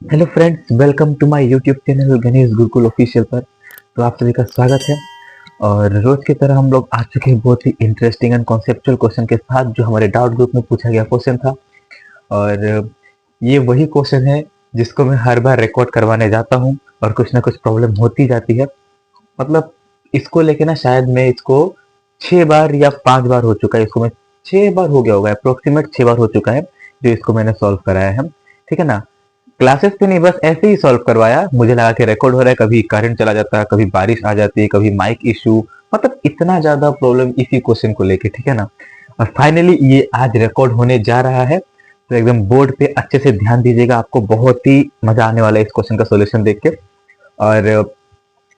Hello friends, welcome to my YouTube channel Ganesh Gurukul official पर। तो आप सभी का स्वागत है। और रोज की तरह हम लोग आ चुके हैं बहुत ही इंटरेस्टिंग एंड कॉन्सेप्चुअल क्वेश्चन के साथ, जो हमारे डाउट ग्रुप में पूछा गया क्वेश्चन था। और ये वही क्वेश्चन है जिसको मैं हर बार रिकॉर्ड करवाने जाता हूँ और कुछ ना कुछ प्रॉब्लम होती जाती है। मतलब इसको लेके ना शायद मैं इसको 6 बार या 5 बार हो चुका है, इसको मैं 6 बार हो गया होगा, अप्रोक्सीमेट 6 बार हो चुका है जो इसको मैंने सॉल्व कराया है। ठीक है ना। क्लासेस पे नहीं, बस ऐसे ही सॉल्व करवाया। मुझे लगा कि रिकॉर्ड हो रहा है, कभी करंट चला जाता है, कभी बारिश आ जाती है, कभी माइक इशू। मतलब इतना ज्यादा प्रॉब्लम इसी क्वेश्चन को लेके। ठीक है ना। और फाइनली ये आज रिकॉर्ड होने जा रहा है, तो एकदम बोर्ड पे अच्छे से ध्यान दीजिएगा। आपको बहुत ही मजा आने वाला है इस क्वेश्चन का सोल्यूशन देख के। और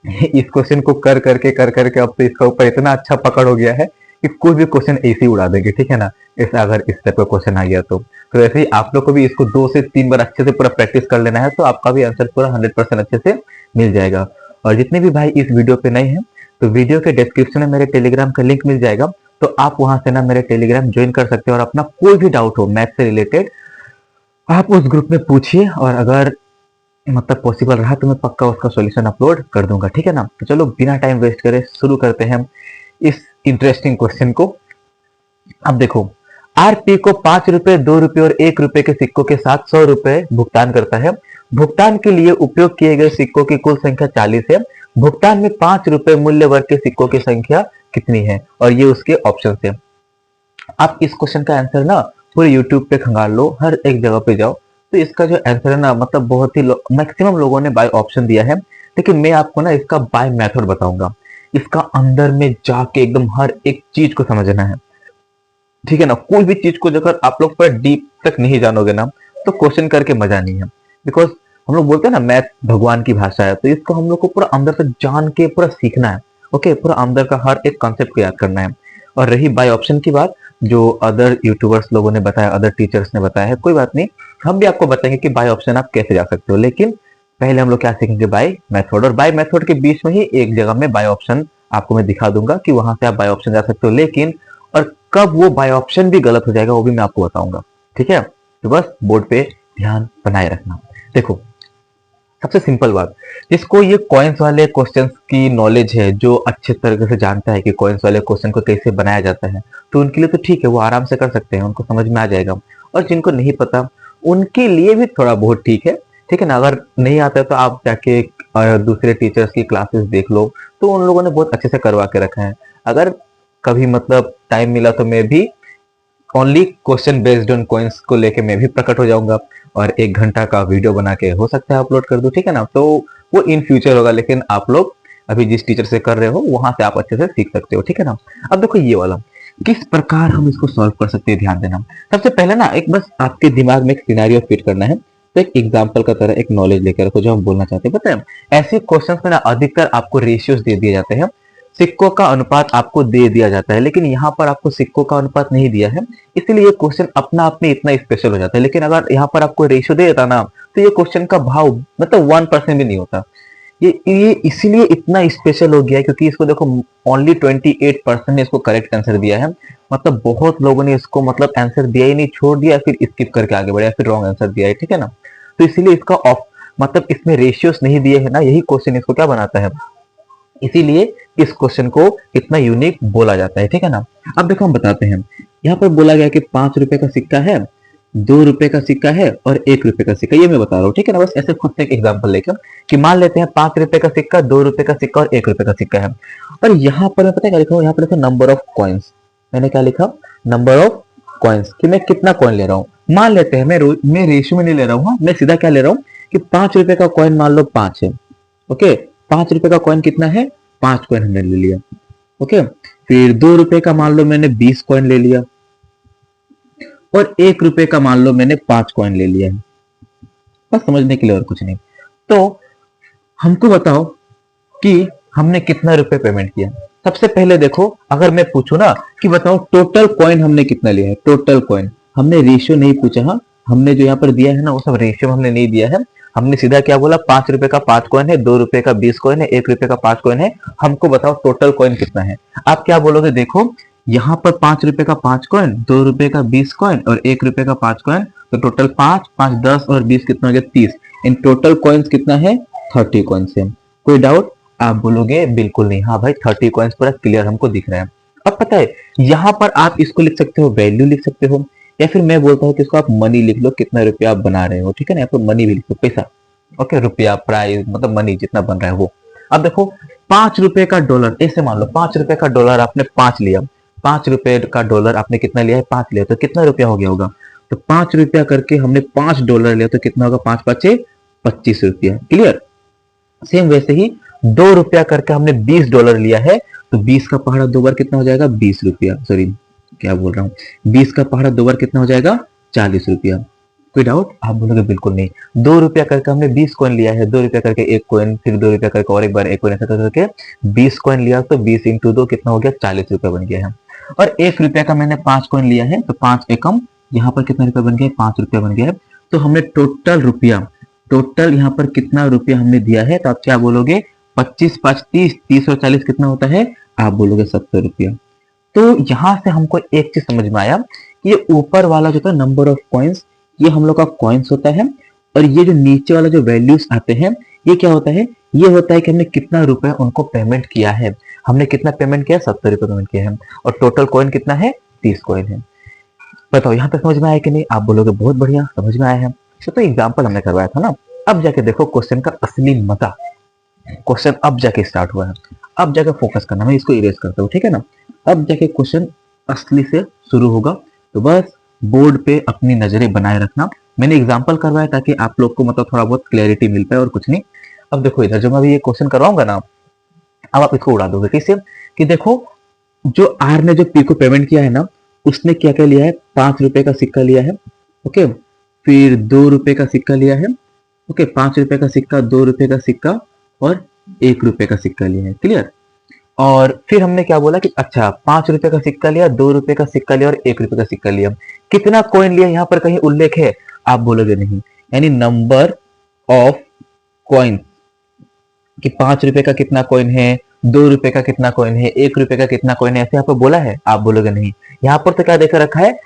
इस क्वेश्चन को कर करके अब तो इसका ऊपर इतना अच्छा पकड़ हो गया है कि कोई भी क्वेश्चन ऐसे ही उड़ा देंगे। ठीक है ना। इस अगर इस टाइप का क्वेश्चन आ गया तो ऐसे ही आप लोग को भी इसको 2 से 3 बार अच्छे से पूरा प्रैक्टिस कर लेना है, तो आपका भी आंसर पूरा 100% अच्छे से मिल जाएगा। और जितने भी भाई इस वीडियो पे नए हैं, तो वीडियो के डिस्क्रिप्शन में मेरे टेलीग्राम का लिंक मिल जाएगा। तो आप वहां से ना मेरे टेलीग्राम ज्वाइन कर सकते हैं और अपना कोई भी डाउट हो मैथ से रिलेटेड आप उस ग्रुप में पूछिए। और अगर मतलब पॉसिबल रहा तो मैं पक्का उसका सॉल्यूशन अपलोड कर दूंगा। ठीक है ना। तो चलो बिना टाइम वेस्ट करे शुरू करते हैं हम इस इंटरेस्टिंग क्वेश्चन को। अब देखो, आरपी को 5 रुपए, 2 रुपए और 1 रुपए के सिक्कों के साथ 100 रुपए भुगतान करता है। भुगतान के लिए उपयोग किए गए सिक्कों की कुल संख्या 40 है। भुगतान में 5 रुपए मूल्य वर्ग के सिक्कों की संख्या कितनी है? और ये उसके ऑप्शन है। आप इस क्वेश्चन का आंसर ना पूरे यूट्यूब पे खंगाल लो, हर एक जगह पे जाओ, तो इसका जो आंसर है ना, मतलब बहुत ही मैक्सिमम लोगों ने बाय ऑप्शन दिया है। लेकिन मैं आपको ना इसका बाय मेथड बताऊंगा। इसका अंदर में जाके एकदम हर एक चीज को समझना है। ठीक है ना। कोई भी चीज को अगर आप लोग पूरा डीप तक नहीं जानोगे ना, तो क्वेश्चन करके मजा नहीं है। बिकॉज हम लोग बोलते हैं ना, मैथ भगवान की भाषा है, तो इसको हम लोग को पूरा अंदर से जान के पूरा सीखना है। ओके, पूरा अंदर का हर एक कॉन्सेप्ट को याद करना है। और रही बाय ऑप्शन की बात, जो अदर यूट्यूबर्स लोगों ने बताया, अदर टीचर्स ने बताया है, कोई बात नहीं, हम भी आपको बताएंगे कि बाय ऑप्शन आप कैसे जा सकते हो। लेकिन पहले हम लोग क्या सीखेंगे? By method. और बाय मेथड के बीच में ही एक जगह में बाय ऑप्शन आपको मैं दिखा दूंगा कि वहां से आप बाय ऑप्शन जा सकते हो। लेकिन और कब वो बाय ऑप्शन भी गलत हो जाएगा वो भी मैं आपको बताऊंगा। ठीक है। तो बस बोर्ड पे ध्यान बनाए रखना। देखो, सबसे सिंपल बात, जिसको ये कॉइन्स वाले क्वेश्चंस की नॉलेज है, जो अच्छे तरीके से जानता है कि कॉइन्स वाले क्वेश्चन को कैसे बनाया जाता है, तो उनके लिए तो ठीक है, वो आराम से कर सकते हैं, उनको समझ में आ जाएगा। और जिनको नहीं पता, उनके लिए भी थोड़ा बहुत ठीक है। ठीक है ना। अगर नहीं आता है तो आप जाके दूसरे टीचर्स की क्लासेस देख लो, तो उन लोगों ने बहुत अच्छे से करवा के रखा है। अगर कभी मतलब टाइम मिला तो मैं भी only question based on coins को लेके मैं भी प्रकट हो जाऊंगा, और 1 घंटा का वीडियो बना के हो सकता है अपलोड कर दूं। ठीक है ना। तो वो इन फ्यूचर होगा, लेकिन आप लोग अभी जिस टीचर से कर रहे हो वहां से आप अच्छे से सीख सकते हो। ठीक है ना। अब देखो ये वाला किस प्रकार हम इसको सॉल्व कर सकते हैं, ध्यान देना। सबसे पहले ना एक बस आपके दिमाग में एक सिनेरियो फिट करना है। तो एक एग्जांपल का तरह एक नॉलेज लेकर रखो जो हम बोलना चाहते हैं। पता है, ऐसे क्वेश्चंस में ना अधिकतर आपको रेशियोज दे दिए जाते हैं, सिक्कों का अनुपात आपको दे दिया जाता है। लेकिन यहाँ पर आपको सिक्कों का अनुपात नहीं दिया है, इसीलिए ये क्वेश्चन अपना आप में इतना स्पेशल हो जाता है। लेकिन अगर यहाँ पर आपको रेशियो दे देता ना, तो ये क्वेश्चन का भाव मतलब 1% भी नहीं होता। ये इसीलिए इतना स्पेशल हो गया है, क्योंकि इसको देखो, ओनली 28% ने इसको करेक्ट आंसर दिया है। मतलब बहुत लोगों ने इसको मतलब आंसर दिया ही नहीं, छोड़ दिया, फिर स्किप करके आगे बढ़े, फिर रॉन्ग आंसर दिया है। ठीक है ना। तो इसीलिए इसका ऑफ मतलब इसमें रेशियोस नहीं दिए है ना, यही क्वेश्चन इसको क्या बनाता है, इसीलिए इस क्वेश्चन को इतना यूनिक बोला जाता है। ठीक है ना। अब देखो हम बताते हैं। यहाँ पर बोला गया कि 5 रुपए का सिक्का है, 2 रुपए का सिक्का है और 1 रुपए का सिक्का, ये मैं बता रहा हूँ। ठीक है ना। बस ऐसे खुद से एक एग्जाम्पल लेकर कि मान लेते हैं 5 रुपए का सिक्का, 2 रुपए का सिक्का और 1 रुपए का सिक्का है। और यहाँ पर मैं पता है क्या लिखा हूँ, यहाँ पर लिखा नंबर ऑफ कॉइन्स। मैंने क्या लिखा? नंबर ऑफ कॉइन्स, कि मैं कितना कॉइन ले रहा हूँ। मान लेते हैं मैं रेशियो में नहीं ले रहा हूँ, मैं सीधा क्या ले रहा हूँ कि 5 रुपए का कॉइन मान लो 5 है। ओके, 5 रुपए का कॉइन कितना है? 5 कॉइन हमने ले लिया। ओके, फिर 2 रुपए का मान लो मैंने 20 कॉइन ले लिया, और 1 रुपए का मान लो मैंने 5 कॉइन ले लिया है। बस समझने के लिए, और कुछ नहीं। तो हमको बताओ कि हमने कितना रुपए पेमेंट किया। सबसे पहले देखो, अगर मैं पूछूं ना कि बताओ टोटल कॉइन हमने कितना लिया है, टोटल कॉइन, हमने रेशियो नहीं पूछा। हाँ, हमने जो यहाँ पर दिया है ना, वो सब रेशियो हमने नहीं दिया है। हमने सीधा क्या बोला, 5 रुपए का 5 कॉइन है, 2 रुपए का 20 कॉइन है, 1 रुपए का 5 कॉइन है। हमको बताओ टोटल कॉइन कितना है। आप क्या बोलोगे? देखो, यहाँ पर 5 रुपए का 5 कॉइन, 2 रुपए का 20 कॉइन और 1 रुपए का 5 कॉइन, तो टोटल 5, 5, 10 और 20 कितना हो गया? 30। इन टोटल कॉइन्स कितना है, 30 कॉइन्स है। कोई डाउट? आप बोलोगे बिल्कुल नहीं, हाँ भाई 30 कॉइन्स पूरा क्लियर हमको दिख रहा है। अब पता है यहाँ पर आप इसको लिख सकते हो, वैल्यू लिख सकते हो, या फिर मैं बोलता हूँ कि इसको आप मनी लिख लो, कितना रुपया आप बना रहे हो, ठीक है ना, यहाँ पर मनी भी लिख लो, पैसा, ओके, रुपया, प्राइस, मतलब मनी जितना बन रहा है वो। अब देखो 5 रुपए का डॉलर, ऐसे मान लो 5 रुपए का डॉलर आपने 5 लिया, 5 रुपए का डॉलर आपने कितना लिया है, 5 लिया, तो कितना रुपया हो गया होगा, तो 5 रुपया करके हमने 5 डॉलर लिया तो कितना होगा, 5 पाँचे 25 रुपया, क्लियर। सेम वैसे ही 2 रुपया करके हमने 20 डॉलर लिया है, तो 20 का पहाड़ा 2 बार कितना हो जाएगा, 20 रुपया, सॉरी क्या बोल रहा हूँ, 20 का पहाड़ा 2 बार कितना हो जाएगा, 40 रुपया। कोई डाउट? आप बोलोगे बिल्कुल नहीं। 2 रुपया करके हमने 20 कॉइन लिया है, 2 रुपया करके एक कॉइन, फिर 2 रुपया करके और एक बार एक कॉइन, ऐसा करके 20 कॉइन लिया, तो 20 इंटू 2 कितना हो गया, 40 रुपया बन गया है। और 1 रुपया का मैंने 5 कॉइन लिया है, तो 5 एकम, यहाँ पर कितना रुपया बन गया है, 5 रुपया बन गया है। तो हमने टोटल रुपया, टोटल यहाँ पर कितना रुपया हमने दिया है, तो आप क्या बोलोगे, 25 5 30, 30 और 40 कितना होता है, आप बोलोगे 70 रुपया। तो यहां से हमको एक चीज समझ में आया कि ये ऊपर वाला जो था नंबर ऑफ कॉइन्स, ये हम लोग का कॉइन्स होता है, और ये जो नीचे वाला जो वैल्यूज आते हैं, ये क्या होता है, ये होता है कि हमने कितना रुपया उनको पेमेंट किया है। हमने कितना पेमेंट किया, 70 रुपये पेमेंट किया है, और टोटल कॉइन कितना है, 30 कॉइन है। बताओ यहाँ तक समझ में आया कि नहीं? आप बोलोगे बहुत बढ़िया समझ में आया है। तो एग्जाम्पल हमने करवाया था ना, अब जाके देखो क्वेश्चन का असली मजा, क्वेश्चन अब जाके स्टार्ट हुआ है, अब जाके फोकस करना, मैं इसको इरेज करता हूँ, ठीक है ना। अब जाके क्वेश्चन असली से शुरू होगा, तो बस बोर्ड पे अपनी नजरें बनाए रखना। मैंने एग्जांपल करवाया ताकि आप लोग को मतलब थोड़ा बहुत क्लैरिटी मिल पाए और कुछ नहीं। अब देखो इधर जो मैं अभी ये क्वेश्चन करवाऊंगा ना, अब आप इसको उड़ा दोगे कैसे, कि देखो जो आर ने जो पी को पेमेंट किया है ना, उसने क्या क्या लिया है, 5 रुपए का सिक्का लिया है, ओके, फिर 2 रुपए का सिक्का लिया है, ओके, 5 रुपए का सिक्का, 2 रुपए का सिक्का और 1 रुपए का सिक्का लिया है, क्लियर। और फिर हमने क्या बोला कि अच्छा 5 रुपए का सिक्का लिया, 2 रुपए का सिक्का लिया और 1 रुपए का सिक्का लिया, कितना कॉइन लिया यहाँ पर कहीं उल्लेख है? आप बोलोगे नहीं, यानी नंबर ऑफ कॉइन, कि 5 रुपए का कितना कॉइन है, 2 रुपए का कितना कॉइन है, 1 रुपए का कितना कॉइन है, ऐसे यहाँ पर बोला है? आप बोलोगे नहीं। यहाँ पर तो क्या देखा रखा है,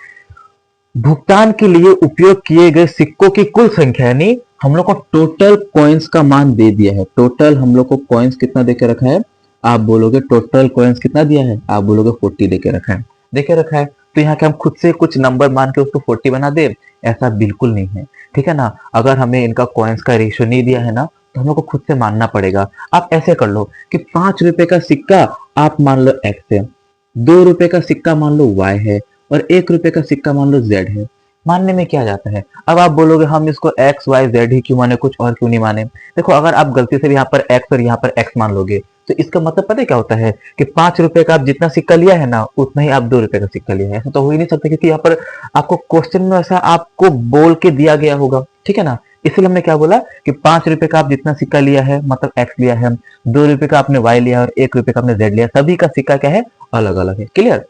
भुगतान के लिए उपयोग किए गए सिक्कों की कुल संख्या, यानी हम लोग को टोटल कॉइन्स का मान दे दिया है। टोटल हम लोग को कॉइन्स कितना देके रखा है, आप बोलोगे टोटल कॉइन्स कितना दिया है, आप बोलोगे 40 देके रखा है, देके रखा है। तो यहाँ के हम खुद से कुछ नंबर मान के उसको 40 बना दे, ऐसा बिल्कुल नहीं है, ठीक है ना। अगर हमें इनका कॉइन्स का रेशियो नहीं दिया है ना, तो हम लोग को खुद से मानना पड़ेगा। आप ऐसे कर लो कि 5 रुपए का सिक्का आप मान लो एक्स है, 2 रुपए का सिक्का मान लो वाई है, और 1 रुपए का सिक्का मान लो जेड है। मानने में क्या जाता है? अब आप बोलोगे हम इसको एक्स वाई जेड ही क्यों माने, कुछ और क्यों नहीं माने। देखो अगर आप गलती से भी यहाँ पर एक्स और यहाँ पर एक्स मान लोगे, तो इसका मतलब पता है क्या होता है, कि 5 रुपए का आप जितना सिक्का लिया है ना, उतना ही आप 2 रुपए का सिक्का लिया है। ऐसा तो हो ही नहीं सकता, क्योंकि यहाँ पर आपको क्वेश्चन में ऐसा आपको बोल के दिया गया होगा, ठीक है ना। इसलिए हमने क्या बोला कि 5 रुपए का आप जितना सिक्का लिया है, मतलब एक्स लिया है, 2 रुपए का आपने वाई लिया और 1 रुपए का आपने जेड लिया, सभी का सिक्का क्या है, अलग अलग है, क्लियर।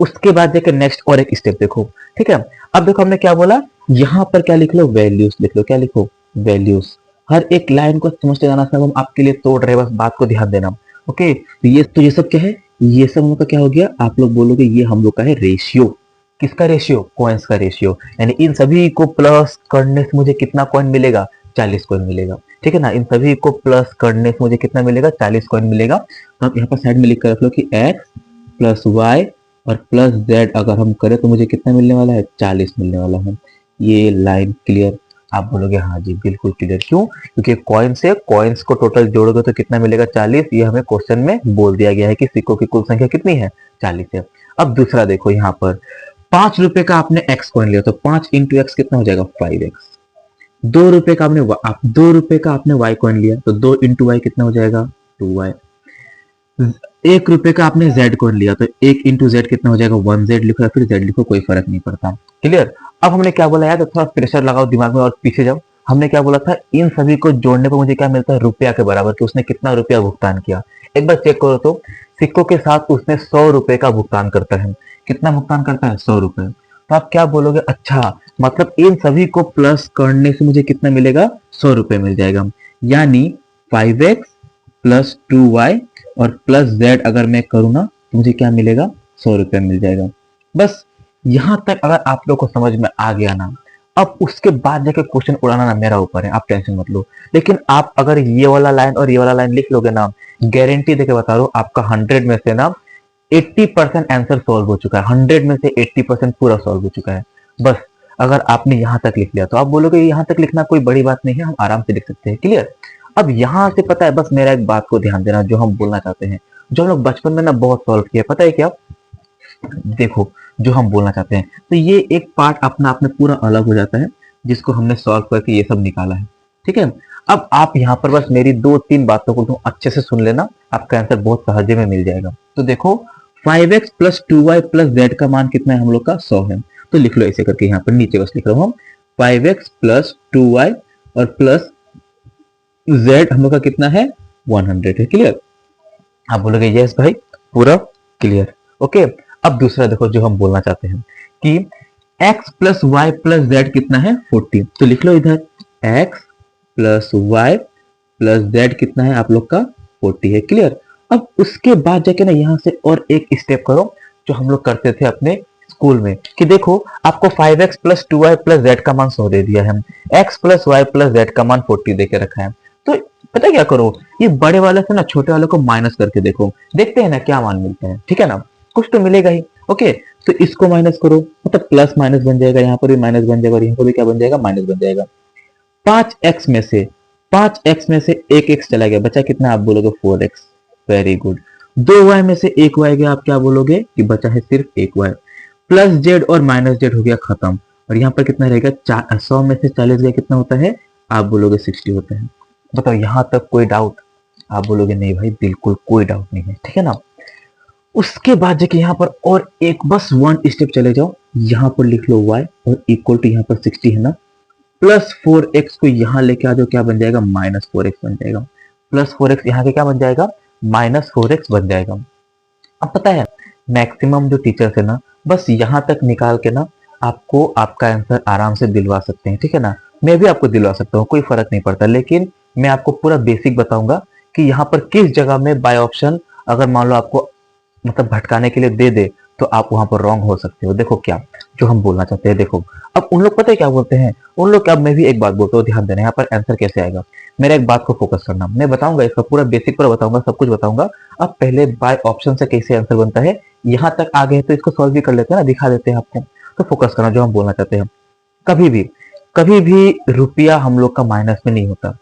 उसके बाद देखो नेक्स्ट और एक स्टेप देखो, ठीक है। अब देखो हमने क्या बोला, यहाँ पर क्या लिख लो, वैल्यूज लिख लो, क्या लिखो, वैल्यूज। हर एक लाइन को समझते जाना, सब हम आपके लिए तोड़ रहे हैं, बस बात को ध्यान देना, ओके। तो ये सब क्या है, ये सब हम लोग का क्या हो गया, आप लोग बोलोगे ये हम लोग का है रेशियो। किसका रेशियो, कॉइन्स का रेशियो, यानी इन सभी को प्लस करने से मुझे कितना कॉइन मिलेगा, 40 कॉइन मिलेगा, ठीक है ना। इन सभी को प्लस करने से मुझे कितना मिलेगा, 40 कॉइन मिलेगा। तो आप यहाँ पर साइड में लिख कर रख लो कि एक्स प्लस वाई और प्लस जेड अगर हम करें तो मुझे कितना मिलने वाला है, 40 मिलने वाला है। ये लाइन क्लियर? आप बोलोगे हाँ जी बिल्कुल क्लियर। क्यों? क्योंकि कॉइन से कॉइन्स को टोटल जोड़ोगे तो कितना मिलेगा, 40। ये हमें क्वेश्चन में बोल दिया गया है कि सिक्कों की कुल संख्या कितनी है, 40 है। अब दूसरा देखो, यहाँ पर 5 रुपए का आपने एक्स कॉइन लिया, तो 5 इंटू एक्स कितना हो जाएगा, 5x। 2 रुपए का आपने 2 रुपए का आपने वाई कॉइन लिया, तो 2 इंटू वाई कितना हो जाएगा, 2y। 1 रुपए का आपने जेड कॉइन लिया, तो 1 इंटू जेड कितना हो जाएगा, 1z लिखो या फिर z लिखो, कोई फर्क नहीं पड़ता, क्लियर। अब हमने क्या बोला यार, तो थोड़ा प्रेशर लगाओ दिमाग में और पीछे जाओ। हमने क्या बोला था, इन सभी को जोड़ने पर मुझे क्या मिलता है, रुपया के बराबर, कि उसने कितना रुपया भुगतान किया। एक बार चेक करो तो, सिक्कों के साथ उसने 100 रुपए का भुगतान करता है। कितना भुगतान करता है, 100 रुपए। तो आप क्या बोलोगे, अच्छा मतलब इन सभी को प्लस करने से मुझे कितना मिलेगा, 100 रुपए मिल जाएगा। यानी 5x प्लस 2y और प्लस जेड अगर मैं करूँ ना, तो मुझे क्या मिलेगा, 100 रुपया मिल जाएगा। बस यहां तक अगर आप लोग को समझ में आ गया ना, अब उसके बाद जाके क्वेश्चन उड़ाना ना मेरा ऊपर है, आप टेंशन मत लो। लेकिन आप अगर ये वाला लाइन और ये वाला लाइन लिख लोगे ना, गारंटी देके बता रहा हूँ, आपका 100 में से ना 80% आंसर सॉल्व हो चुका है। 100 में से 80% पूरा सॉल्व हो चुका है। बस अगर आपने यहाँ तक लिख लिया तो आप बोलोगे यहाँ तक लिखना कोई बड़ी बात नहीं है, हम आराम से लिख सकते हैं। क्लियर? अब यहाँ से पता है, बस मेरा एक बात को ध्यान देना, जो हम बोलना चाहते हैं, जो हम लोग बचपन में ना बहुत सॉल्व किया, पता है क्या? देखो, जो हम बोलना चाहते हैं, तो ये एक पार्ट अपना आप में पूरा अलग हो जाता है, जिसको हमने सॉल्व करके ये सब निकाला है। ठीक है? अब आप यहाँ पर बस मेरी 2-3 बातों को तुम अच्छे से सुन लेना, आपका आंसर बहुत सहजे में मिल जाएगा। तो देखो, 5x plus 2y plus z का मान कितना है हम लोग का? 100 है। तो लिख लो ऐसे करके, यहाँ पर नीचे बस लिख रहा हूँ हम, 5x प्लस 2y और प्लस z हम लोग का कितना है? 100 है। क्लियर? आप बोलोगे यस भाई, पूरा क्लियर। ओके, अब दूसरा देखो, जो हम बोलना चाहते हैं कि x plus y plus z कितना है? 40। तो लिख लो इधर, x plus y plus z कितना है आप लोग का? 40 है। क्लियर? अब उसके बाद जाके ना यहाँ से और एक स्टेप करो, जो हम लोग करते थे अपने स्कूल में, कि देखो आपको 5x plus 2y plus z का मान 100 दे दिया है, x plus y plus z का मान 40 देके रखा है। तो पता क्या करो, ये बड़े वाले से ना छोटे वाले को माइनस करके देखो, देखते हैं ना क्या मान मिलता है। ठीक है ना? कुछ तो मिलेगा ही। ओके, तो इसको माइनस करो, मतलब प्लस माइनस बन जाएगा, यहाँ पर भी माइनस बन जाएगा और यहाँ पर भी क्या बन जाएगा? माइनस बन जाएगा। 5x में से एक x चला गया, बचा कितना? आप बोलोगे 4x। Very good. 2y में से एक y गया, आप क्या बोलोगे? कि बचा है सिर्फ एक y। प्लस जेड और माइनस जेड हो गया खत्म, और यहाँ पर कितना रहेगा? 100 में से 40 गया, कितना होता है? आप बोलोगे 60 होता है। बताओ, यहाँ तक कोई डाउट? आप बोलोगे नहीं भाई, बिल्कुल कोई डाउट नहीं है। ठीक है ना? उसके बाद जाके यहाँ पर और एक बस 1 स्टेप चले जाओ, यहाँ पर लिख लो y और इक्वल टू यहाँ पर 60 है ना, प्लस 4x को यहाँ लेके आ जाओ, क्या बन जाएगा? माइनस 4x बन जाएगा। प्लस 4x यहाँ के क्या बन जाएगा? माइनस 4x बन जाएगा। अब पता है, मैक्सिमम जो टीचर्स है ना, बस यहाँ तक निकाल के ना आपको आपका आंसर आराम से दिलवा सकते हैं। ठीक है ना? मैं भी आपको दिलवा सकता हूँ, कोई फर्क नहीं पड़ता, लेकिन मैं आपको पूरा बेसिक बताऊंगा कि यहाँ पर किस जगह में बाय ऑप्शन अगर मान लो आपको मतलब भटकाने के लिए दे दे, तो आप वहां पर रॉन्ग हो सकते हो। देखो क्या जो हम बोलना चाहते हैं, देखो अब उन लोग पता है क्या बोलते हैं, उन लोग क्या, मैं भी एक बात बोलता हूँ, ध्यान देना, यहाँ पर आंसर कैसे आएगा, मेरा एक बात को फोकस करना, मैं बताऊंगा इसका पूरा बेसिक पूरा बताऊंगा, सब कुछ बताऊंगा। अब पहले बाय ऑप्शन से कैसे आंसर बनता है, यहाँ तक आ गए तो इसको सॉल्व भी कर लेते हैं ना, दिखा देते हैं आपको। तो फोकस करना, जो हम बोलना चाहते हैं, कभी भी रुपया हम लोग का माइनस में नहीं होता।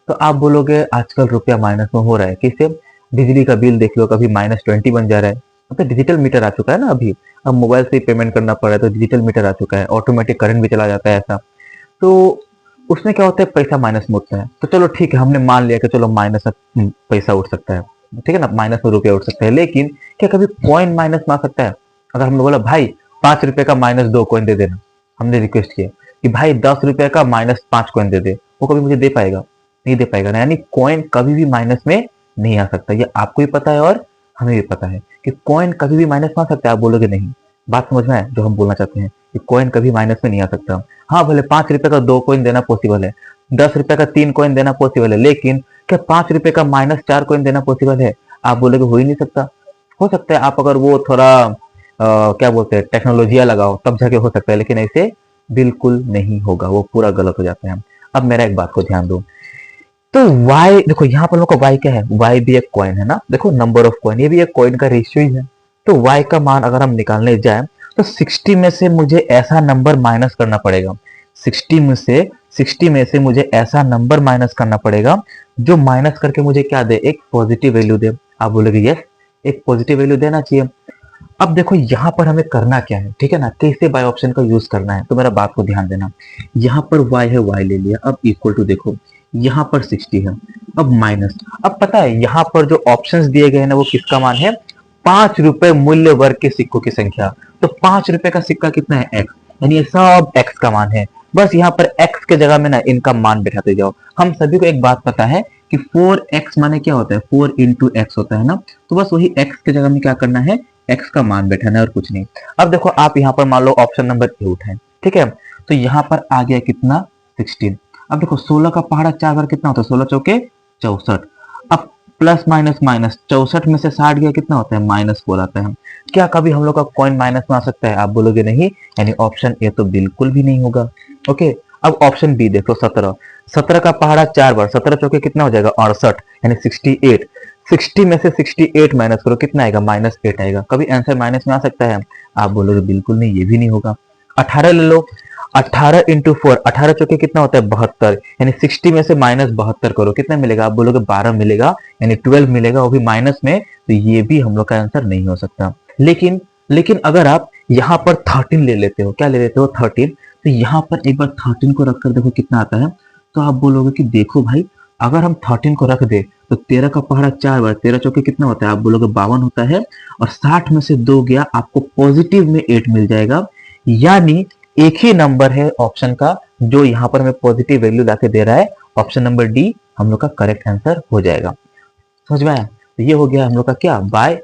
तो आप बोलोगे आजकल रुपया माइनस में हो रहा है कैसे? बिजली का बिल देख लो, कभी -20 बन जा रहा है। अब डिजिटल मीटर आ चुका है ना अभी, अब मोबाइल से ही पेमेंट करना पड़ रहा है, तो डिजिटल मीटर आ चुका है, ऑटोमेटिक करंट भी चला जाता है ऐसा। तो उसमें क्या होता है, पैसा माइनस में उठता है। तो चलो ठीक है, हमने मान लिया कि चलो माइनस में पैसा उठ सकता है, ठीक है ना, माइनस में रुपया उठ सकता है, लेकिन क्या कभी कॉइन माइनस में आ सकता है? अगर हमने बोला भाई 5 रुपए का -2 कॉइन दे देना, हमने रिक्वेस्ट किया कि भाई 10 रुपए का -5 कॉइन दे दे, वो कभी मुझे दे पाएगा? नहीं दे पाएगा ना। यानी कॉइन कभी भी माइनस में नहीं आ सकता, ये आपको भी पता है और हमें भी पता है कि कॉइन कभी भी माइनस में आ सकता है। आप बोलोगे नहीं, बात समझ में है जो हम बोलना चाहते हैं कि कॉइन कभी माइनस में नहीं आ सकता। हाँ, भले 5 रुपए का 2 कॉइन देना पॉसिबल है, 10 रुपए का 3 कॉइन देना पॉसिबल है, लेकिन क्या 5 रुपए का -4 कॉइन देना पॉसिबल है? आप बोलोगे हो ही नहीं सकता। हो सकता है आप अगर वो थोड़ा क्या बोलते हैं टेक्नोलॉजिया लगाओ तब जाके हो सकता है, लेकिन ऐसे बिल्कुल नहीं होगा, वो पूरा गलत हो जाता है। अब मेरा एक बात को ध्यान दो, तो y देखो, यहाँ पर लोग का y क्या है? y भी एक कॉइन है ना, देखो नंबर ऑफ कॉइन, ये भी एक कॉइन का रेशियो ही है। तो y का मान अगर हम निकालने जाए तो 60 में से मुझे ऐसा नंबर माइनस करना पड़ेगा, 60 में से मुझे ऐसा नंबर माइनस करना पड़ेगा जो माइनस करके मुझे क्या दे? एक पॉजिटिव वैल्यू दे। आप बोलोगे यस, एक पॉजिटिव वैल्यू देना चाहिए। अब देखो यहाँ पर हमें करना क्या है, ठीक है ना, कैसे बाय ऑप्शन का यूज करना है, तो मेरा बात को ध्यान देना। यहाँ पर y है, y ले लिया, अब इक्वल टू देखो यहाँ पर 60 है, अब माइनस, अब पता है यहाँ पर जो ऑप्शंस दिए गए हैं ना, वो किसका मान है? 5 रुपए मूल्य वर्ग के सिक्कों की संख्या। तो 5 रुपए का सिक्का कितना है? x, यानी ये सब x का मान है। बस यहाँ पर x के जगह में ना इनका मान बैठाते जाओ। हम सभी को एक बात पता है कि 4x माने क्या होता है? 4 इंटू एक्स होता है ना, तो बस वही x के जगह में क्या करना है? x का मान बैठाना है और कुछ नहीं। अब देखो आप यहाँ पर मान लो ऑप्शन नंबर ए उठाए, ठीक है, तो यहाँ पर आ गया कितना? 16। अब देखो 16 का पहाड़ा 4 बार कितना होता है? 16 चौके 64। अब प्लस माइनस माइनस, 64 में से 60 गया कितना होता है, -4 आता है। क्या कभी हम लोग का कॉइन माइनस में आ सकता है, आप बोलोगे नहीं, यानी ऑप्शन ए तो बिल्कुल भी नहीं होगा। ओके, अब ऑप्शन बी देखो, 17, 17 का पहाड़ा 4 बार, 17 चौके कितना हो जाएगा, 68, यानी 68, 60 में से 68 माइनस करो, कितना आएगा, -8 आएगा। कभी आंसर माइनस में आ सकता है, आप बोलोगे बिल्कुल नहीं, ये भी नहीं होगा। 18 ले लो, 18 इंटू 4, 18 चौके कितना होता है, 72, यानी 60 में से -72 करो, कितना मिलेगा, आप बोलोगे 12 मिलेगा, यानी 12 मिलेगा, वो भी माइनस में, तो ये भी हम लोग का आंसर नहीं हो सकता। लेकिन लेकिन अगर आप यहाँ पर 13 ले लेते हो, क्या ले लेते हो, 13, तो यहाँ पर एक बार 13 को रखकर देखो कितना आता है, तो आप बोलोगे कि देखो भाई, अगर हम 13 को रख दे तो 13 का पहाड़ा 4 बार, 13 चौके कितना होता है, आप बोलोगे 52 होता है, और 60 में से 2 गया, आपको पॉजिटिव में 8 मिल जाएगा। यानी एक ही नंबर है ऑप्शन का जो यहाँ पर हमें पॉजिटिव वैल्यू लाके दे रहा है, ऑप्शन नंबर डी हम लोग का करेक्ट आंसर हो जाएगा। समझ में आया, तो ये हो गया हम लोग का क्या, बाय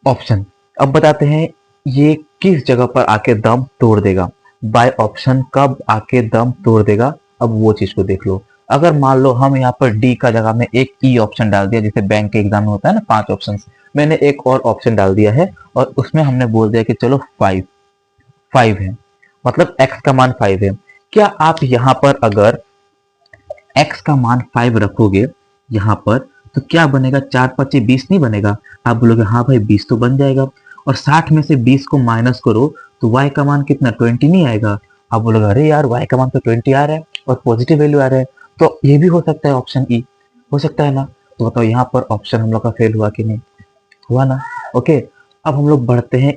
ऑप्शन। अब बताते हैं ये किस जगह पर आके दम तोड़ देगा, बाय ऑप्शन कब आके दम तोड़ देगा, अब वो चीज को देख लो। अगर मान लो हम यहाँ पर डी का जगह में एक ई ऑप्शन डाल दिया, जैसे बैंक के एग्जाम में होता है ना 5 ऑप्शन, मैंने एक और ऑप्शन डाल दिया है और उसमें हमने बोल दिया कि चलो 5 है, मतलब x का मान 5 है। क्या आप यहाँ पर अगर x का मान 5 रखोगे यहाँ पर, तो क्या बनेगा, 4 5 20 नहीं बनेगा, आप बोलोगे हाँ भाई 20 तो बन जाएगा, और 60 में से 20 को माइनस करो तो y का मान कितना, 20 नहीं आएगा, आप बोलोगे अरे यार y का मान तो 20 आ रहा है और पॉजिटिव वैल्यू आ रहा है, तो ये भी हो सकता है, ऑप्शन ई हो सकता है ना। तो बताओ यहाँ पर ऑप्शन हम लोग का फेल हुआ कि नहीं हुआ ना। ओके, अब हम लोग बढ़ते हैं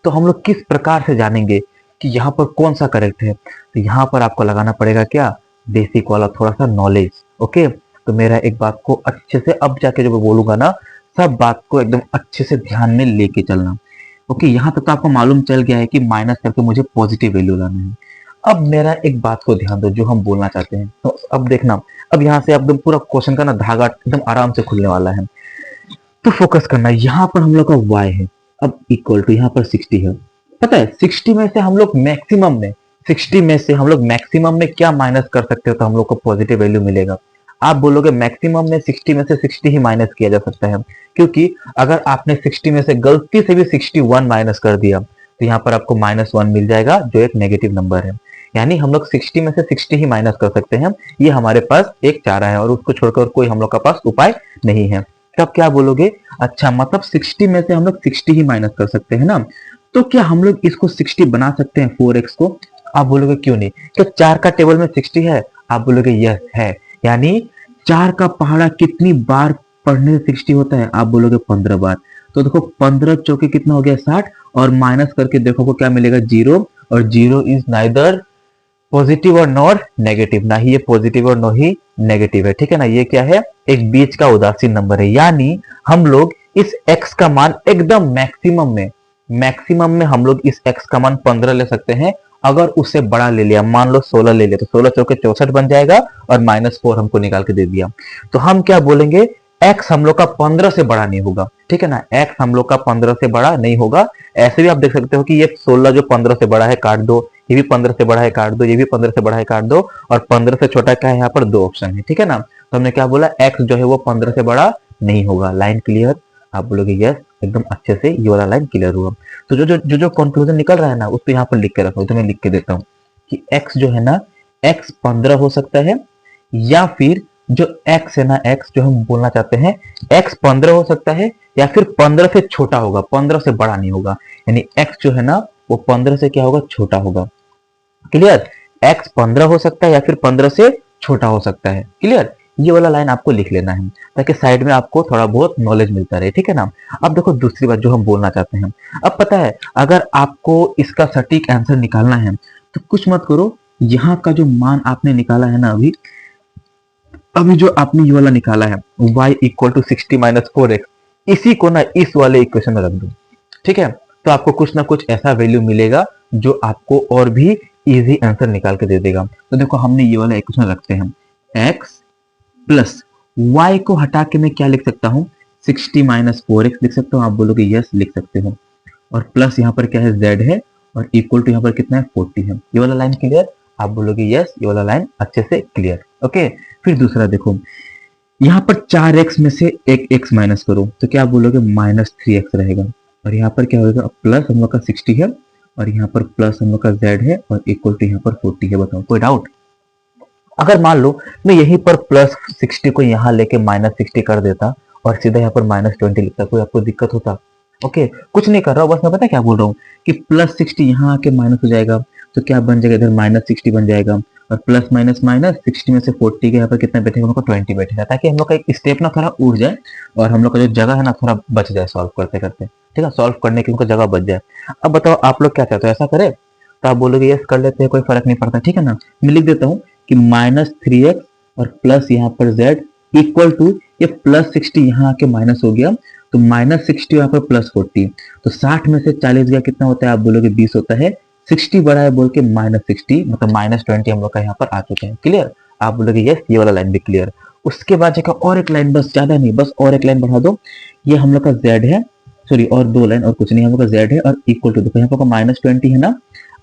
तो हम लोग किस प्रकार से जानेंगे कि यहाँ पर कौन सा करेक्ट है, तो यहाँ पर आपको लगाना पड़ेगा क्या, बेसिक वाला थोड़ा सा नॉलेज। ओके, तो मेरा एक बात को अच्छे से, अब जाके जो मैं बोलूंगा ना, सब बात को एकदम अच्छे से ध्यान में लेके चलना। ओके, यहाँ तक तो आपको मालूम चल गया है कि माइनस करके मुझे पॉजिटिव वैल्यू लाना है। अब मेरा एक बात को ध्यान दो जो हम बोलना चाहते हैं, तो अब देखना, अब यहाँ से एकदम पूरा क्वेश्चन का ना धागा एकदम आराम से खुलने वाला है, तो फोकस करना। यहाँ पर हम लोग का y है, अब इक्वल टू यहाँ पर 60 है। पता है 60 में से हम लोग मैक्सिमम में, 60 में से हम लोग मैक्सिमम में क्या माइनस कर सकते हो तो हम लोग को पॉजिटिव वैल्यू मिलेगा। आप बोलोगे मैक्सिमम में 60 में से 60 ही माइनस किया जा सकता है, क्योंकि अगर आपने 60 में से गलती से भी 61 माइनस कर दिया तो यहाँ पर आपको -1 मिल जाएगा जो एक नेगेटिव नंबर है। यानी हम लोग 60 में से 60 ही माइनस कर सकते हैं, ये हमारे पास एक चारा है और उसको छोड़कर कोई हम लोग का पास उपाय नहीं है। तब क्या बोलोगे, अच्छा मतलब 60 में से हम लोग 60 ही माइनस कर सकते हैं ना, तो क्या हम लोग इसको 60 बना सकते हैं 4x को, आप बोलोगे क्यों नहीं, तो 4 का टेबल में 60 है, आप बोलोगे यस है, यानी 4 का पहाड़ा कितनी बार पढ़ने से 60 होता है, आप बोलोगे 15 बार। तो देखो 15 चौके कितना हो गया 60, और माइनस करके देखो को क्या मिलेगा 0, और 0 इज नाइदर पॉजिटिव और नॉट नेगेटिव, ना ही ये पॉजिटिव और ना ही नेगेटिव है, ठीक है ना, ये क्या है, एक बीच का उदासीन नंबर है। यानी हम लोग इस x का मान एकदम मैक्सिमम में हम लोग इस x का मान 15 ले सकते हैं। अगर उससे बड़ा ले लिया, मान लो 16 ले लिया, तो 16 चौके 64 बन जाएगा और -4 हमको निकाल के दे दिया, तो हम क्या बोलेंगे, x हम लोग का 15 से बड़ा नहीं होगा, ठीक है ना, x हम लोग का 15 से बड़ा नहीं होगा। ऐसे भी आप देख सकते हो कि ये 16 जो 15 से बड़ा है काट दो, ये भी 15 से बड़ा है काट दो, ये भी 15 से बड़ा है काट दो, और 15 से छोटा क्या है, यहाँ पर 2 ऑप्शन है, ठीक है ना। तो हमने क्या बोला, x जो है वो 15 से बड़ा नहीं होगा। लाइन क्लियर, आप बोलोगे यस, एकदम अच्छे से ये वाला लाइन क्लियर हुआ। तो जो कंक्लूजन निकल रहा है ना, उसको यहाँ पर लिख के रखो, तो मैं लिख के देता हूँ कि x जो है ना, x 15 हो सकता है, या फिर जो x है ना, x जो हम बोलना चाहते हैं, x 15 हो सकता है, या फिर 15 से छोटा होगा, 15 से बड़ा नहीं होगा। यानी x जो है ना वो 15 से क्या होगा, छोटा होगा। क्लियर, x 15 हो सकता है या फिर 15 से छोटा हो सकता है। क्लियर, ये वाला लाइन आपको लिख लेना है ताकि साइड में आपको थोड़ा बहुत नॉलेज मिलता रहे, ठीक है ना। अब देखो दूसरी बात जो हम बोलना चाहते हैं, अब पता है अगर आपको इसका सटीक आंसर निकालना है तो कुछ मत करो, यहाँ का जो मान आपने निकाला है ना, अभी जो आपने ये वाला निकाला है y equal to 60 minus 4x, इसी को ना इस वाले इक्वेशन में रख दो, ठीक है, तो आपको कुछ ना कुछ ऐसा वैल्यू मिलेगा जो आपको और भी इजी आंसर निकाल के दे देगा। तो देखो हमने ये वाला इक्वेशन रखते हैं, x प्लस y को हटा के मैं क्या लिख सकता हूँ, 60 माइनस 4x लिख सकता हूँ, आप बोलोगे यस लिख सकते हो, और प्लस यहाँ पर क्या है z है, और इक्वल टू यहाँ पर कितना है 40 है। ये वाला लाइन क्लियर, आप बोलोगे यस, ये वाला लाइन अच्छे से क्लियर। ओके, फिर दूसरा देखो, यहाँ पर 4x में से एक x माइनस करो तो क्या बोलोगे, -3x रहेगा। और यहाँ पर क्या होगा, प्लस हम लोग का 60 है और यहाँ पर प्लस हम लोग का z है और इक्वल टू यहाँ पर 40 है। बताओ कोई डाउट? अगर मान लो मैं यहीं पर +60 को यहाँ लेके -60 कर देता और सीधा यहाँ पर -20 लिखता, कोई आपको दिक्कत होता? ओके, कुछ नहीं कर रहा हूँ, बस मैं पता क्या बोल रहा हूँ कि +60 यहाँ आके माइनस हो जाएगा तो क्या बन जाएगा, इधर -60 बन जाएगा और प्लस माइनस माइनस 60 में से 40 के यहाँ पर कितना बैठेगा, हम लोग का 20 बैठेगा, ताकि हम लोग का एक स्टेप ना थोड़ा उड़ जाए और हम लोग का जो जगह है ना थोड़ा बच जाए सॉल्व करते करते। ठीक है, सॉल्व करने की उनका जगह बच जाए। अब बताओ आप लोग क्या चाहते हो, ऐसा करें? तो आप बोलोगे यस कर लेते हैं, कोई फर्क नहीं पड़ता। ठीक है ना, मैं लिख देता हूँ कि -3x और प्लस यहाँ पर z इक्वल टू ये +60 यहाँ आके माइनस हो गया तो -60 यहाँ पर +40, तो 60 में से 40 गया कितना होता है, आप बोलोगे 20 होता है। 60 बड़ा है बोल के -60 मतलब -20 हम लोग का यहाँ पर आ चुके हैं। क्लियर? आप बोलोगे यस, ये वाला लाइन भी क्लियर। उसके बाद जगह और एक लाइन, बस ज्यादा नहीं, बस और एक लाइन बढ़ा दो। ये हम लोग का z है, सॉरी और दो लाइन और कुछ नहीं, हम लोग का z है और इक्वल टू, देखो यहाँ पर -20 है ना।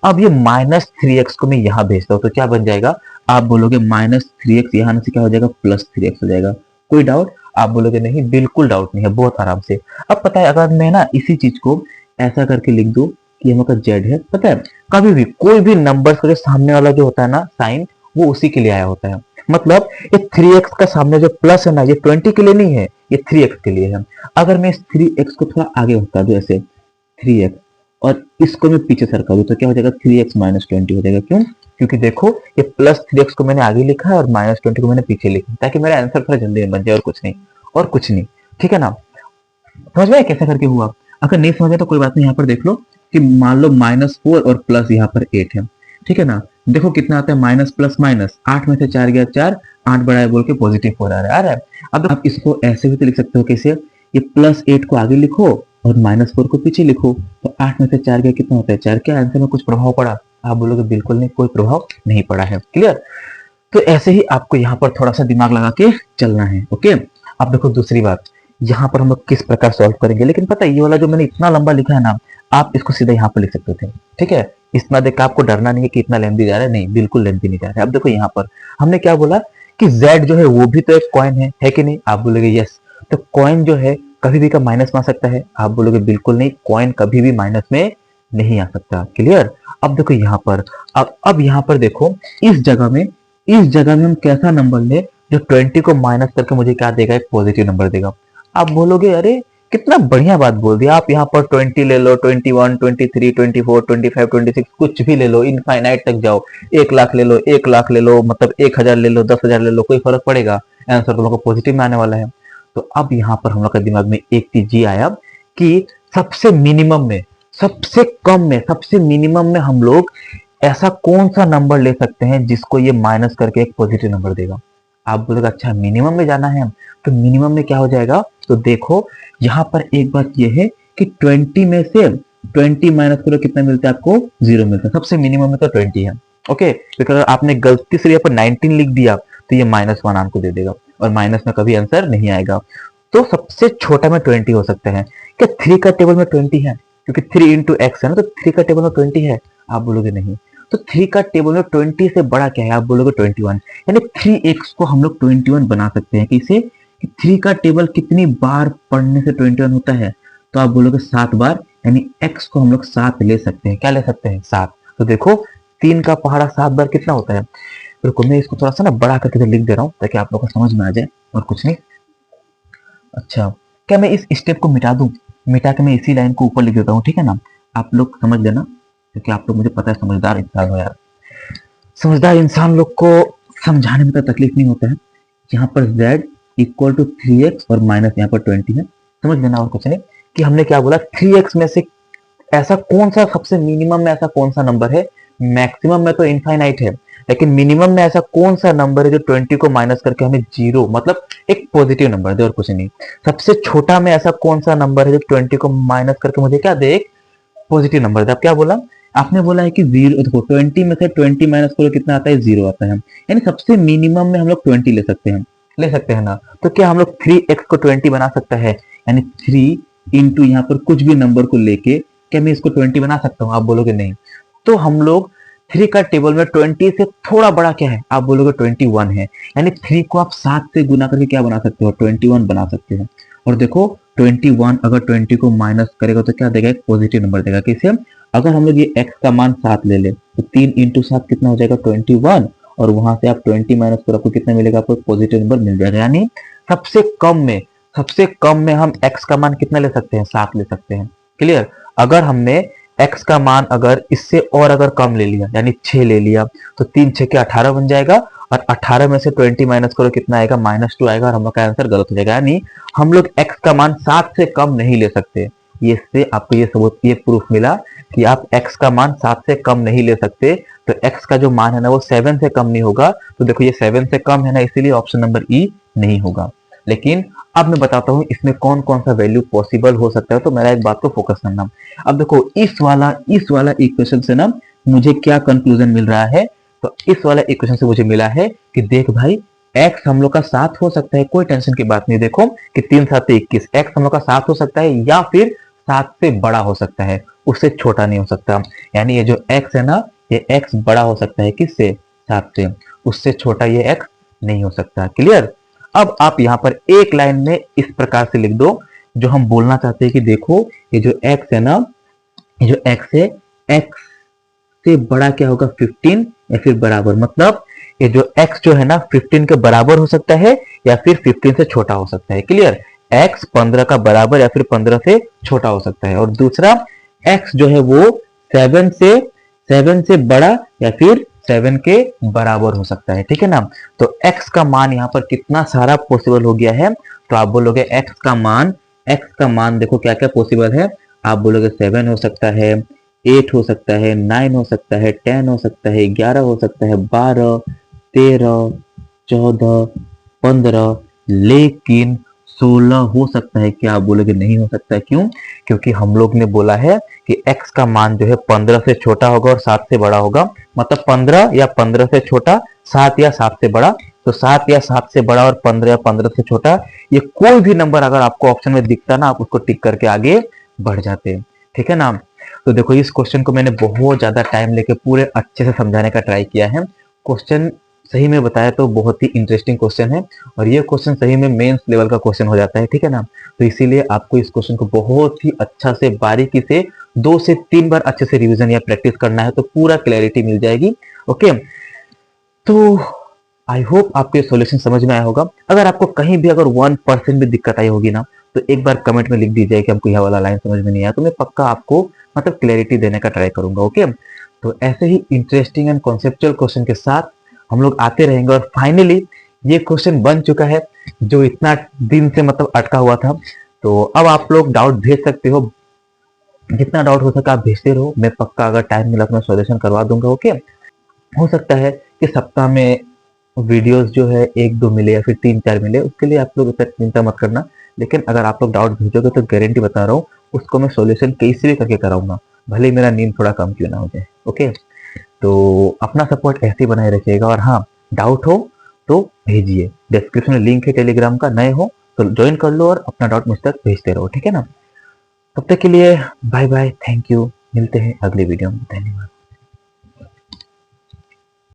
अब ये -3x को मैं यहाँ भेजता हूँ तो क्या बन जाएगा, आप बोलोगे -3x यहाँ से क्या हो जाएगा, +3x हो जाएगा। कोई डाउट? आप बोलोगे नहीं, बिल्कुल डाउट नहीं है, बहुत आराम से। अब पता है अगर मैं ना इसी चीज को ऐसा करके लिख दूं कि हम लोग का z है, पता है कभी भी कोई भी नंबर का जो सामने वाला जो होता है ना साइन, वो उसी के लिए आया होता है। मतलब ये 3x का सामने जो प्लस है ना, ये 20 के लिए नहीं है, ये 3x के लिए है। अगर मैं इस 3x को थोड़ा आगे होता दूं ऐसे 3x और इसको मैं पीछे सरका दूं तो क्या हो जाएगा, 3x -20 हो जाएगा। क्यों? क्योंकि देखो ये +3x को मैंने आगे लिखा है और -20 को मैंने पीछे लिखा, ताकि मेरा आंसर थोड़ा जल्दी बन जाए, और कुछ नहीं, और कुछ नहीं। ठीक है ना, समझ में कैसे करके हुआ? अगर नहीं समझ में तो कोई बात नहीं, यहाँ पर देख लो कि मान लो -4 और प्लस यहाँ पर 8 है। ठीक है ना, देखो कितना आता है, माइनस प्लस माइनस, 8 में से 4 गया 4, 8 बड़ा है बोल के +4 आ रहा है। अब आप इसको ऐसे भी तो लिख सकते हो, कैसे, ये +8 को आगे लिखो और -4 को पीछे लिखो, तो 8 में से 4 गया कितना होता है 4। क्या आंसर में कुछ प्रभाव पड़ा? आप बोलोगे बिल्कुल नहीं, कोई प्रभाव नहीं पड़ा है। क्लियर? तो ऐसे ही आपको यहाँ पर थोड़ा सा दिमाग लगा के चलना है। ओके, अब देखो दूसरी बात, यहाँ पर हम लोग किस प्रकार सॉल्व करेंगे। लेकिन पता है ये वाला जो मैंने इतना लंबा लिखा है ना, आप इसको सीधा यहाँ पर लिख सकते थे। ठीक है, इतना देख आपको डरना नहीं है कि इतना लेंथी जा रहा है, नहीं बिल्कुल लेंथी नहीं जा रहा है। अब देखो यहाँ पर हमने क्या बोला कि z जो है वो भी तो एक कॉइन है कि नहीं? आप बोलोगे यस। तो कॉइन जो है कभी भी का माइनस में आ सकता है? आप बोलोगे बिल्कुल नहीं, कॉइन कभी भी माइनस में नहीं आ सकता। क्लियर? अब देखो यहाँ पर, अब यहाँ पर देखो इस जगह में हम कैसा नंबर ले जो 20 को माइनस करके मुझे क्या देगा, एक पॉजिटिव नंबर देगा। आप बोलोगे अरे कितना बढ़िया बात बोल दिया। आप यहाँ पर 20 ले लो, 21, 23, 24, 25, 26 कुछ भी ले लो, इनफाइनाइट तक जाओ, 1 लाख ले लो, 1 लाख ले लो, मतलब 1000 ले लो, 10,000 ले लो, कोई फर्क पड़ेगा? आंसर तुम लोग को पॉजिटिव में आने वाला है। तो अब यहाँ पर हम लोग के दिमाग में एक चीज ये आया कि सबसे मिनिमम में, सबसे कम में, सबसे मिनिमम में हम लोग ऐसा कौन सा नंबर ले सकते हैं जिसको ये माइनस करके एक पॉजिटिव नंबर देगा। आप बोलोगे अच्छा मिनिमम में जाना है, तो मिनिमम में क्या हो जाएगा, तो देखो यहाँ पर एक बात ये है कि 20 में से 20 माइनस करो कितना मिलता है आपको, 0 मिलता है। सबसे मिनिमम में तो 20 है। ओके, तो अगर आपने गलती से यहाँ पर 19 लिख दिया तो ये -1 आपको दे देगा और माइनस में कभी आंसर नहीं आएगा। तो सबसे छोटा में 20 हो सकता है। क्या 3 का टेबल में 20 है? क्योंकि 3 इंटू एक्स है ना, तो 3 का टेबल में 20 है? आप बोलोगे नहीं। तो 3 का टेबल में 20 से बड़ा क्या है? आप बोलोगे 21। यानी 3x को हम लोग 21 बना सकते हैं। किसे? कि 3 का टेबल कितनी बार पढ़ने से 21 होता है? तो आप बोलोगे 7 बार, यानी x को हम लोग 7 ले सकते हैं। क्या ले सकते हैं? 7। तो देखो 3 का पहाड़ा 7 बार कितना होता है। रुको मैं इसको थोड़ा सा ना बड़ा करके लिख दे रहा हूँ ताकि आप लोग को समझ में आ जाए, और कुछ नहीं। अच्छा, क्या मैं इस स्टेप को मिटा दूं? मिटा के मैं इसी लाइन को ऊपर लिख देता हूँ, ठीक है ना? आप लोग समझ लेना, क्योंकि आप लोग मुझे पता है समझदार इंसान हो यार। समझदार इंसान लोग को समझाने में तो तकलीफ नहीं होता है। यहाँ पर z इक्वल टू 3x और माइनस यहाँ पर 20 है, समझ लेना, और कुछ नहीं। कि हमने क्या बोला, 3x में से ऐसा कौन सा सबसे मिनिमम में ऐसा कौन सा नंबर है, मैक्सिमम में तो इनफाइनाइट है, लेकिन मिनिमम में ऐसा कौन सा नंबर है जो 20 को माइनस करके हमें 0 मतलब एक पॉजिटिव नंबर दे, और कुछ नहीं। सबसे छोटा में ऐसा कौन सा नंबर है जो 20 को माइनस करके मुझे क्या दे, एक पॉजिटिव नंबर दे। आप क्या बोला? आपने बोला है कि 0, देखो 20 में से 20 माइनस करो कितना आता है, 0 आता है। यानी सबसे मिनिमम में हम लोग 20 ले सकते हैं ना। तो क्या हम लोग 3x को 20 बना सकता है? यानी 3 इंटू यहाँ पर कुछ भी नंबर को लेके क्या मैं इसको 20 बना सकता हूँ? आप बोलोगे नहीं। तो हम लोग 3 का टेबल में 20 से थोड़ा बड़ा क्या है, आप बोलोगे 21 है। यानी 3 को आप 7 से गुना करके क्या बना सकते हो, 21 बना सकते हो। और देखो 21 अगर 20 को माइनस करेगा तो क्या देगा, एक पॉजिटिव नंबर देगा। किसे, अगर हम लोग ये x का मान 7 ले ले तो 3 इंटू 7 कितना हो जाएगा, 21। और वहां से आप 20 माइनस करो, आपको कितना मिलेगा, आपको पॉजिटिव नंबर मिल जाएगा। यानी सबसे कम में हम x का मान कितना ले सकते हैं, 7 ले सकते हैं। क्लियर। अगर हमने x का मान अगर इससे और अगर कम ले लिया, यानी 6 ले लिया, तो 3 6 के 18 बन जाएगा। और 18 में से 20 माइनस करो, कितना आएगा, -2 आएगा, और हम लोग का आंसर गलत हो जाएगा। यानी हम लोग x का मान 7 से कम नहीं ले सकते। ये इससे आपको ये सबूत, ये प्रूफ मिला कि आप x का मान 7 से कम नहीं ले सकते। तो x का जो मान है ना वो 7 से कम नहीं होगा। तो देखो ये 7 से कम है ना, इसीलिए ऑप्शन नंबर ई नहीं होगा। लेकिन अब मैं बताता हूँ इसमें कौन कौन सा वैल्यू पॉसिबल हो सकता है, तो मेरा एक बात को फोकस करना। अब देखो इस वाला इक्वेशन से ना मुझे क्या कंक्लूजन मिल रहा है, तो इस वाला इक्वेशन से मुझे मिला है कि देख भाई x हम लोग का 7 हो सकता है, कोई टेंशन की बात नहीं। देखो कि 3 7 21, x हम लोग का 7 हो सकता है या फिर 7 से बड़ा हो सकता है, उससे छोटा नहीं हो सकता। यानी ये जो x है ना, ये x बड़ा हो सकता है किससे, 7 से, उससे छोटा ये x नहीं हो सकता। क्लियर। अब आप यहाँ पर एक लाइन में इस प्रकार से लिख दो जो हम बोलना चाहते हैं कि देखो ये जो x है ना, ये जो x है, x से बड़ा क्या होगा, 15 या फिर बराबर। मतलब ये जो x जो है ना 15 के बराबर हो सकता है या फिर 15 से छोटा हो सकता है। क्लियर। x 15 का बराबर या फिर 15 से छोटा हो सकता है। और दूसरा x जो है वो 7 से बड़ा या फिर 7 के बराबर हो सकता है। ठीक है ना। तो x का मान यहाँ पर कितना सारा पॉसिबल हो गया है, तो आप बोलोगे x का मान देखो क्या क्या पॉसिबल है। आप बोलोगे 7 हो सकता है, 8 हो सकता है, 9 हो सकता है, 10 हो सकता है, 11 हो सकता है, 12 13 14 15, लेकिन 16 हो सकता है। क्या आप बोलोगे नहीं हो सकता है, क्यों, क्योंकि हम लोग ने बोला है कि x का मान जो है 15 से छोटा होगा और 7 से बड़ा होगा। मतलब 15 या 15 से छोटा, 7 या 7 से बड़ा। तो 7 या 7 से बड़ा और 15 या 15 से छोटा, ये कोई भी नंबर अगर आपको ऑप्शन में दिखता ना, आप उसको टिक करके आगे बढ़ जाते हैं। ठीक है ना। तो देखो इस क्वेश्चन को मैंने बहुत ज्यादा टाइम लेके पूरे अच्छे से समझाने का ट्राई किया है। क्वेश्चन सही में बताया तो बहुत ही इंटरेस्टिंग क्वेश्चन है, और ये क्वेश्चन सही में मेंस लेवल का क्वेश्चन हो जाता है। ठीक है ना। तो इसीलिए आपको इस क्वेश्चन को बहुत ही अच्छा से बारीकी से 2 से 3 बार अच्छे से रिवीजन या प्रैक्टिस करना है, तो पूरा क्लैरिटी मिल जाएगी। ओके। तो आई होप आपको ये सॉल्यूशन समझ में आया होगा। अगर आपको कहीं भी अगर 1% भी दिक्कत आई होगी ना, तो एक बार कमेंट में लिख दीजिए कि हमको यह वाला लाइन समझ में नहीं आया, तो मैं पक्का आपको मतलब क्लैरिटी देने का ट्राई करूंगा। ओके। तो ऐसे ही इंटरेस्टिंग एंड कॉन्सेप्चुअल क्वेश्चन के साथ हम लोग आते रहेंगे। और फाइनली ये क्वेश्चन बन चुका है जो इतना दिन से मतलब अटका हुआ था। तो अब आप लोग डाउट भेज सकते हो, जितना डाउट हो सका आप भेजते रहो। मैं पक्का अगर टाइम मिला तो मैं सॉल्यूशन करवा दूंगा। ओके। हो सकता है कि सप्ताह में वीडियोस जो है 1 2 मिले या फिर 3 4 मिले, उसके लिए आप लोग इतना चिंता मत करना। लेकिन अगर आप लोग डाउट भेजोगे तो गारंटी बता रहा हूँ उसको मैं सॉल्यूशन कैसे भी करके कराऊंगा, भले ही मेरा नींद थोड़ा कम क्यों ना हो जाए। ओके। तो अपना सपोर्ट ऐसे ही बनाए रखिएगा। और हाँ, डाउट हो तो भेजिए, डिस्क्रिप्शन में लिंक है टेलीग्राम का, नए हो तो ज्वाइन कर लो और अपना डाउट मुझ तक भेजते रहो। ठीक है ना। तब तक के लिए बाय बाय, थैंक यू, मिलते हैं अगली वीडियो में। धन्यवाद।